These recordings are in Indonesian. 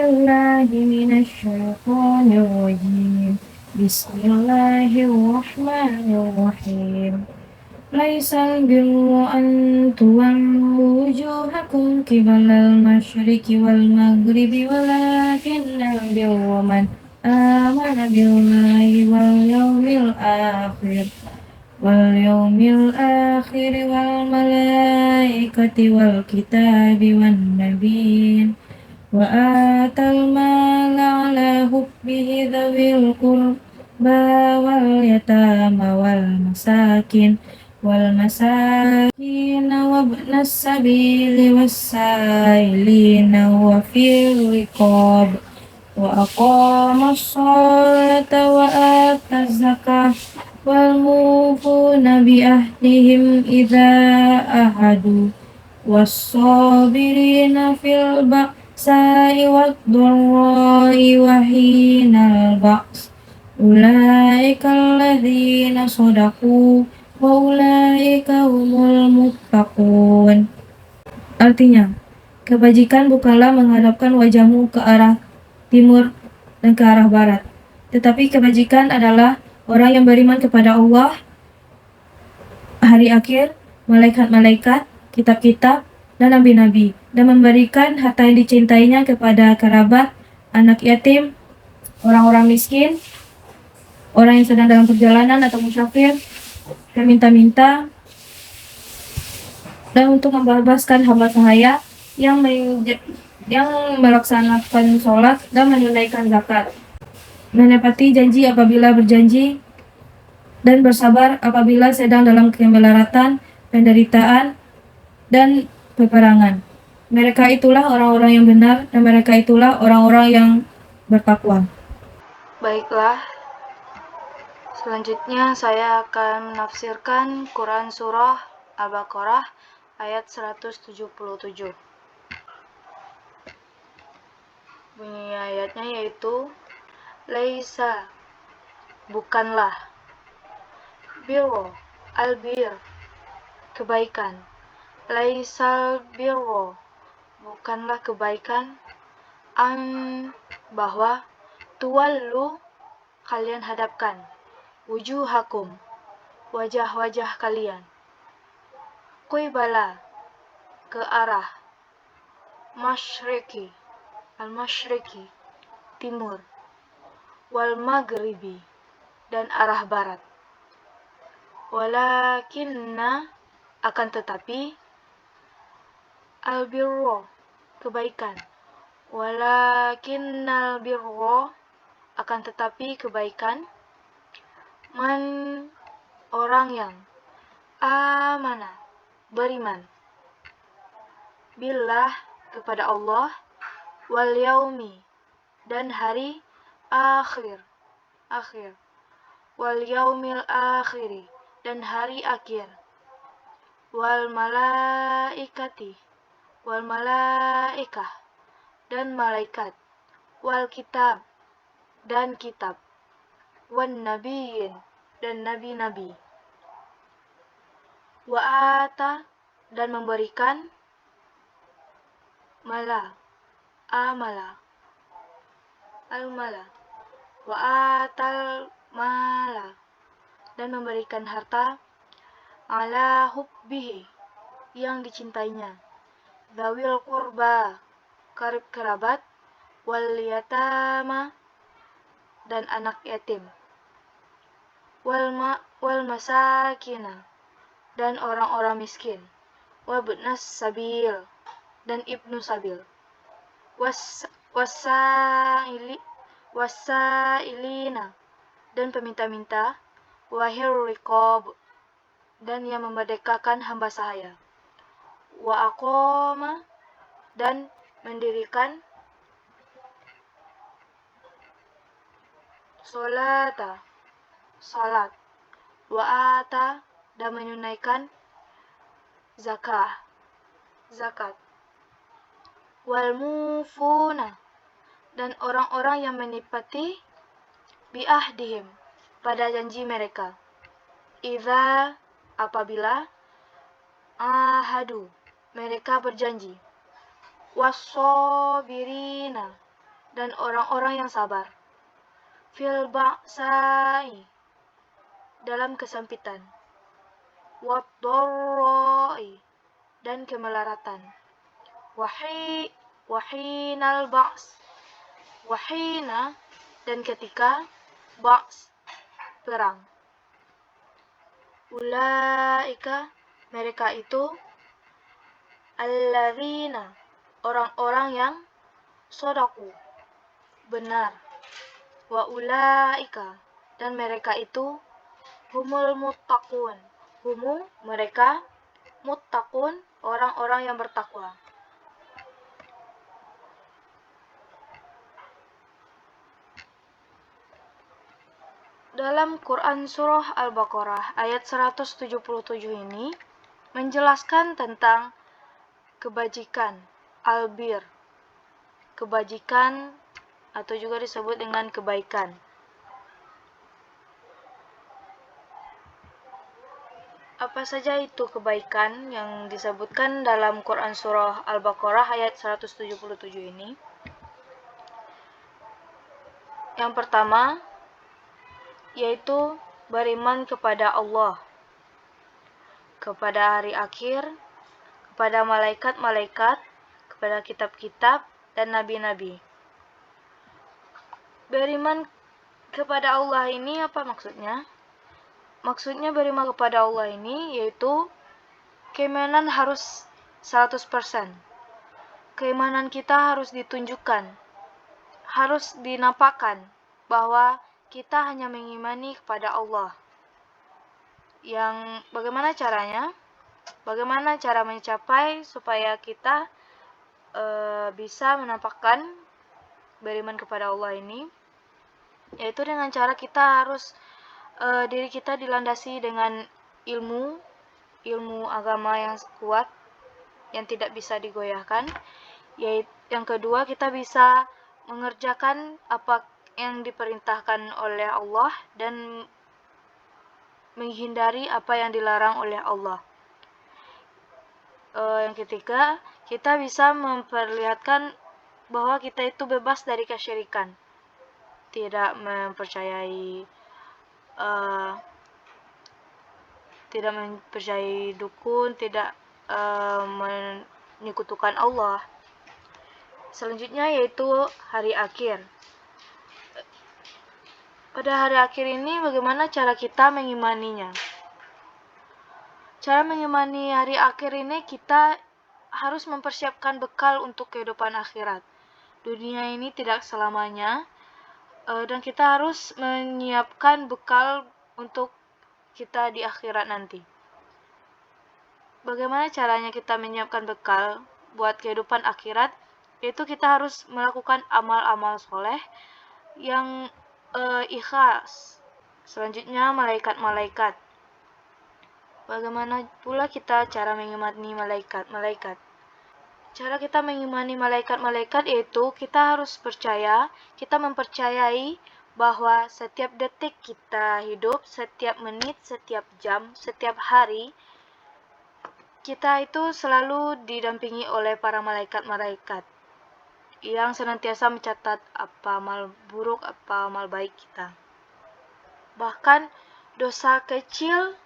بالله من الشيطان الرجيم. بسم الله الرحمن الرحيم. ليس البر أن تولوا وجوهكم قبل المشرق والمغرب ولكن البر من آمن بالله واليوم الآخر والملائكة والكتاب والنبيين وآتى المال على حبه ذوي القربى واليتامى والمساكين وابن السبيل والسائلين وفي الرقاب وأقام الصلاة وآتى الزكاة والموفون بعهدهم إذا عاهدوا والصابرين في البأساء والضراء وحين البأس أولئك الذين صدقوا wa ulaika humul muttaqun. Artinya, kebajikan bukanlah menghadapkan wajahmu ke arah timur dan ke arah barat, tetapi kebajikan adalah orang yang beriman kepada Allah, hari akhir, malaikat-malaikat, kitab-kitab, dan nabi-nabi, dan memberikan harta yang dicintainya kepada kerabat, anak yatim, orang-orang miskin, orang yang sedang dalam perjalanan atau musafir, meminta-minta, dan untuk membebaskan hamba sahaya yang melaksanakan sholat dan menunaikan zakat, menepati janji apabila berjanji, dan bersabar apabila sedang dalam kemelaratan, penderitaan, dan peperangan. Mereka itulah orang-orang yang benar, dan mereka itulah orang-orang yang bertakwa. Baiklah, selanjutnya saya akan menafsirkan Quran Surah Al-Baqarah ayat 177. Bunyi ayatnya yaitu Laisa, bukanlah, birro, albir, kebaikan, laisal birro, bukanlah kebaikan, bahwa, tuwallu, kalian hadapkan, wujuhakum, wajah-wajah kalian, qibala, ke arah, masyriki, al-masyriki, timur, wal maghribi, dan arah barat. Walakinna, akan tetapi, albirro, kebaikan. Walakinnal birro, akan tetapi kebaikan, man, orang yang, amana, beriman, billah, kepada Allah, wal yaumi, dan hari akhir, wal yaumil akhiri, dan hari akhir, wal malaikati, wal malaikah, dan malaikat, wal kitab, dan kitab, wan nabiyin, dan nabi-nabi, wa ata, dan memberikan, mala, amala, al-mala, wa atal mala, dan memberikan harta, ala hubbihi, yang dicintainya, dzawil qurba, karib kerabat, wal yatama, dan anak yatim, wal masakina, dan orang-orang miskin, wabnas sabil, dan ibnu sabil, wasailina, dan peminta-minta, wahir riqab, dan yang memerdekakan hamba sahaya, wa aqama, dan mendirikan salat, wa ata, dan menunaikan zakat, wal mufuna, dan orang-orang yang menepati biahdihim, pada janji mereka, idza, apabila, ahadu, mereka berjanji, wassobirina, dan orang-orang yang sabar. Fil ba'sai, dalam kesempitan. Wad-dharra'i, dan kemelaratan. Wahinal ba's, wahina, dan ketika ba's, perang. Ulaika, mereka itu, alladzina, orang-orang yang sodaku, benar. Wa ulaika, dan mereka itu, humul muttaqun, mereka, muttaqun, orang-orang yang bertakwa. Dalam Quran Surah Al-Baqarah ayat 177 ini menjelaskan tentang kebajikan, albir, kebajikan atau juga disebut dengan kebaikan. Apa saja itu kebaikan yang disebutkan dalam Quran Surah Al-Baqarah ayat 177 ini? Yang pertama, yaitu beriman kepada Allah, kepada hari akhir, kepada malaikat-malaikat, kepada kitab-kitab, dan nabi-nabi. Beriman kepada Allah ini apa maksudnya? Maksudnya beriman kepada Allah ini yaitu keimanan harus 100%. Keimanan kita harus ditunjukkan, harus dinampakkan bahwa kita hanya mengimani kepada Allah. Yang bagaimana caranya? Bagaimana cara mencapai supaya kita bisa menampakkan beriman kepada Allah ini? Yaitu dengan cara kita harus diri kita dilandasi dengan ilmu agama yang kuat, yang tidak bisa digoyahkan. Yaitu yang kedua, kita bisa mengerjakan apa yang diperintahkan oleh Allah dan menghindari apa yang dilarang oleh Allah. Yang ketiga, kita bisa memperlihatkan bahwa kita itu bebas dari kesyirikan, tidak mempercayai dukun, tidak menyekutukan Allah. Selanjutnya yaitu hari akhir. Pada hari akhir ini bagaimana cara kita mengimaninya? Cara mengimani hari akhir ini kita harus mempersiapkan bekal untuk kehidupan akhirat. Dunia ini tidak selamanya, dan kita harus menyiapkan bekal untuk kita di akhirat nanti. Bagaimana caranya kita menyiapkan bekal buat kehidupan akhirat? Yaitu kita harus melakukan amal-amal soleh yang ikhlas. Selanjutnya malaikat-malaikat. Bagaimana pula kita cara mengimani malaikat-malaikat? Cara kita mengimani malaikat-malaikat yaitu kita harus percaya, kita mempercayai bahwa setiap detik kita hidup, setiap menit, setiap jam, setiap hari, kita itu selalu didampingi oleh para malaikat-malaikat yang senantiasa mencatat apa amal buruk, apa amal baik kita. Bahkan dosa kecil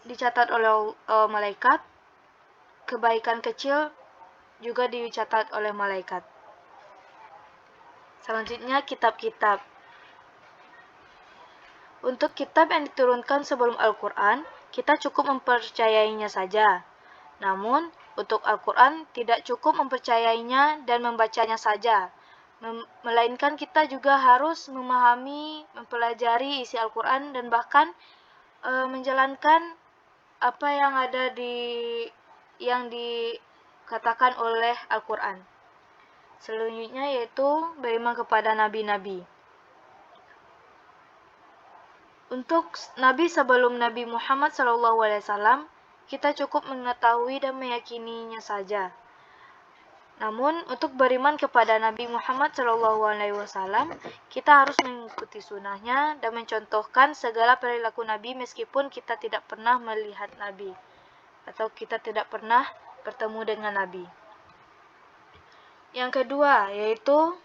dicatat oleh malaikat, kebaikan kecil juga dicatat oleh malaikat. Selanjutnya kitab-kitab. Untuk kitab yang diturunkan sebelum Al-Quran, kita cukup mempercayainya saja. Namun, untuk Al-Quran tidak cukup mempercayainya dan membacanya saja. Melainkan kita juga harus memahami, mempelajari isi Al-Quran dan bahkan menjalankan apa yang ada yang dikatakan oleh Al-Quran. Selanjutnya yaitu beriman kepada nabi-nabi. Untuk nabi sebelum Nabi Muhammad SAW, kita cukup mengetahui dan meyakininya saja. Namun, untuk beriman kepada Nabi Muhammad SAW, kita harus mengikuti sunnahnya dan mencontohkan segala perilaku Nabi meskipun kita tidak pernah melihat Nabi atau kita tidak pernah bertemu dengan Nabi. Yang kedua, yaitu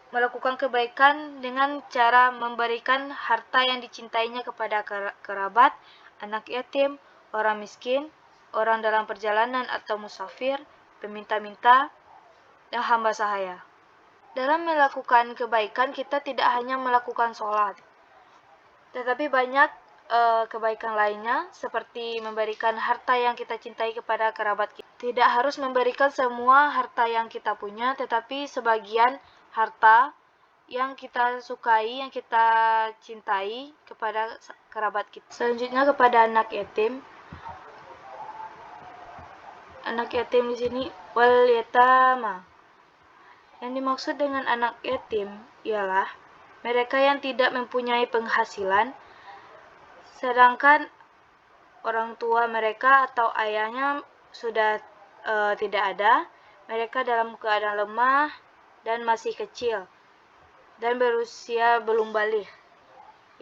melakukan kebaikan dengan cara memberikan harta yang dicintainya kepada kerabat, anak yatim, orang miskin, orang dalam perjalanan atau musafir, peminta-minta, dan hamba sahaya. Dalam melakukan kebaikan, kita tidak hanya melakukan sholat, tetapi banyak kebaikan lainnya, seperti memberikan harta yang kita cintai kepada kerabat kita. Tidak harus memberikan semua harta yang kita punya, tetapi sebagian harta yang kita sukai, yang kita cintai kepada kerabat kita. Selanjutnya kepada anak yatim. Anak yatim di sini wal yatama. Yang dimaksud dengan anak yatim ialah mereka yang tidak mempunyai penghasilan, sedangkan orang tua mereka atau ayahnya sudah tidak ada, mereka dalam keadaan lemah dan masih kecil dan berusia belum balik.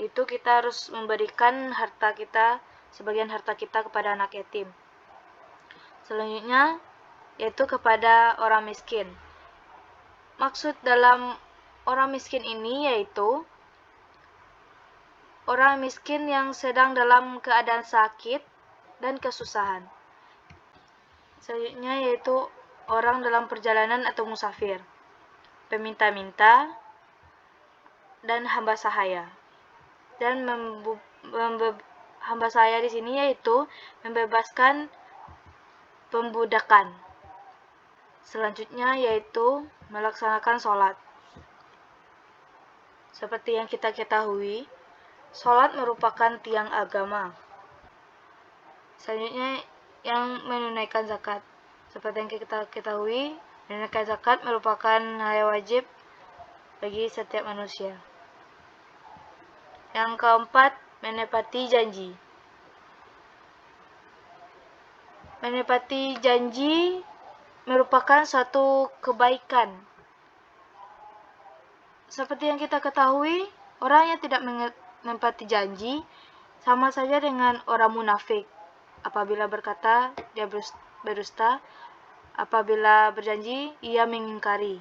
Itu kita harus memberikan harta kita, sebagian harta kita kepada anak yatim. Selanjutnya yaitu kepada orang miskin. Maksud dalam orang miskin ini yaitu orang miskin yang sedang dalam keadaan sakit dan kesusahan. Selanjutnya yaitu orang dalam perjalanan atau musafir, peminta-minta, dan hamba sahaya. Dan hamba sahaya di sini yaitu membebaskan pembudakan. Selanjutnya yaitu melaksanakan sholat. Seperti yang kita ketahui, sholat merupakan tiang agama. Selanjutnya yang menunaikan zakat. Seperti yang kita ketahui, menunaikan zakat merupakan hal yang wajib bagi setiap manusia. Yang keempat, menepati janji. Menepati janji merupakan suatu kebaikan. Seperti yang kita ketahui, orang yang tidak menepati janji sama saja dengan orang munafik. Apabila berkata, dia berdusta. Apabila berjanji, ia mengingkari.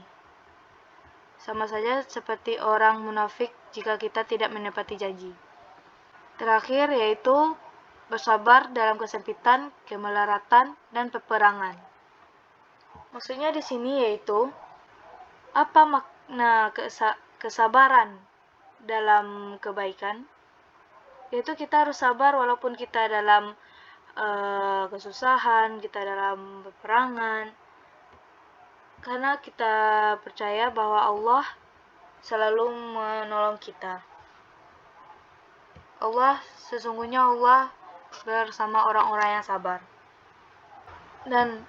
Sama saja seperti orang munafik jika kita tidak menepati janji. Terakhir yaitu bersabar dalam kesempitan, kemelaratan, dan peperangan. Maksudnya di sini yaitu apa makna kesabaran dalam kebaikan? Yaitu kita harus sabar walaupun kita dalam kesusahan, kita dalam peperangan, karena kita percaya bahwa Allah selalu menolong kita. Sesungguhnya Allah bersama orang-orang yang sabar. Dan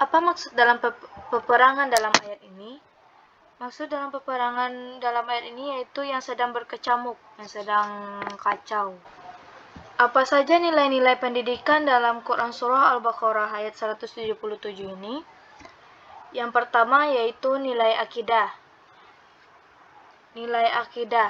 apa maksud dalam peperangan dalam ayat ini? Maksud dalam peperangan dalam ayat ini yaitu yang sedang berkecamuk, yang sedang kacau. Apa saja nilai-nilai pendidikan dalam Quran Surah Al-Baqarah ayat 177 ini? Yang pertama yaitu nilai akidah. Nilai akidah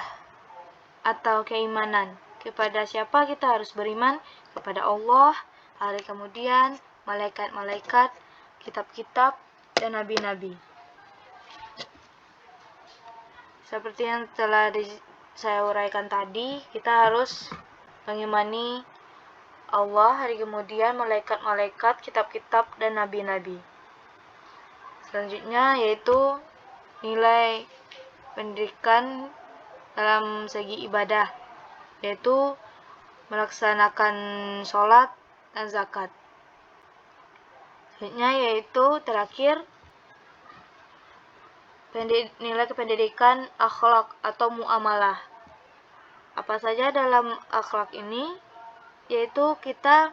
atau keimanan. Kepada siapa kita harus beriman? Kepada Allah, hari kemudian, malaikat-malaikat, kitab-kitab, dan nabi-nabi. Seperti yang telah saya uraikan tadi, kita harus mengimani Allah, hari kemudian, malaikat-malaikat, kitab-kitab, dan nabi-nabi. Selanjutnya yaitu nilai pendidikan dalam segi ibadah, yaitu melaksanakan sholat dan zakat. Selanjutnya yaitu terakhir nilai kependidikan akhlak atau muamalah. Apa saja dalam akhlak ini? Yaitu kita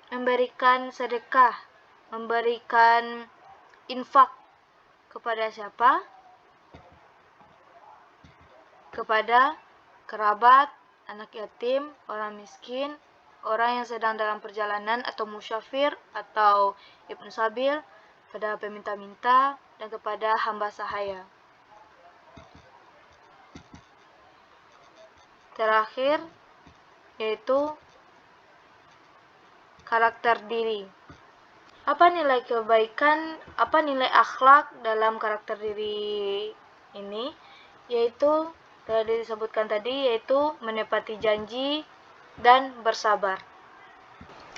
memberikan sedekah, memberikan infak kepada siapa? Kepada kerabat, anak yatim, orang miskin, orang yang sedang dalam perjalanan atau musafir atau ibnu sabil, pada peminta-minta, dan kepada hamba sahaya. Terakhir yaitu karakter diri. Apa nilai kebaikan, apa nilai akhlak dalam karakter diri ini, yaitu telah disebutkan tadi, yaitu menepati janji dan bersabar.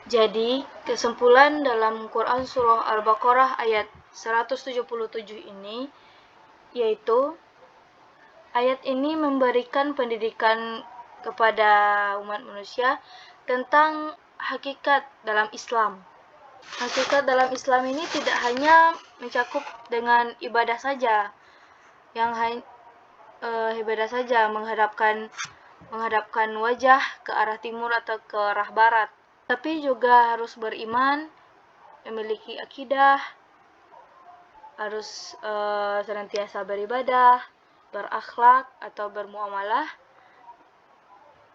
Jadi, kesimpulan dalam Quran Surah Al-Baqarah ayat 177 ini, yaitu ayat ini memberikan pendidikan kepada umat manusia tentang hakikat dalam Islam. Hakikat dalam Islam ini tidak hanya mencakup dengan ibadah saja, yang ibadah saja menghadapkan wajah ke arah timur atau ke arah barat, tapi juga harus beriman, memiliki akidah, harus senantiasa beribadah, berakhlak atau bermuamalah,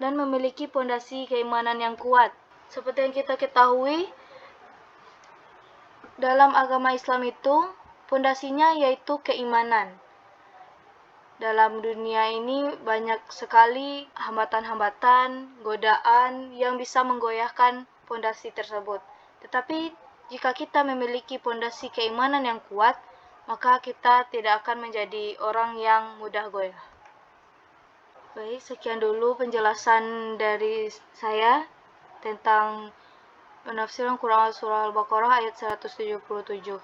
dan memiliki pondasi keimanan yang kuat. Seperti yang kita ketahui, dalam agama Islam itu pondasinya yaitu keimanan. Dalam dunia ini banyak sekali hambatan-hambatan, godaan yang bisa menggoyahkan pondasi tersebut. Tetapi jika kita memiliki pondasi keimanan yang kuat, maka kita tidak akan menjadi orang yang mudah goyah. Baik, sekian dulu penjelasan dari saya tentang penafsiran Quran Surah Al-Baqarah ayat 177.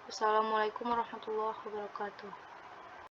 Wassalamualaikum warahmatullahi wabarakatuh.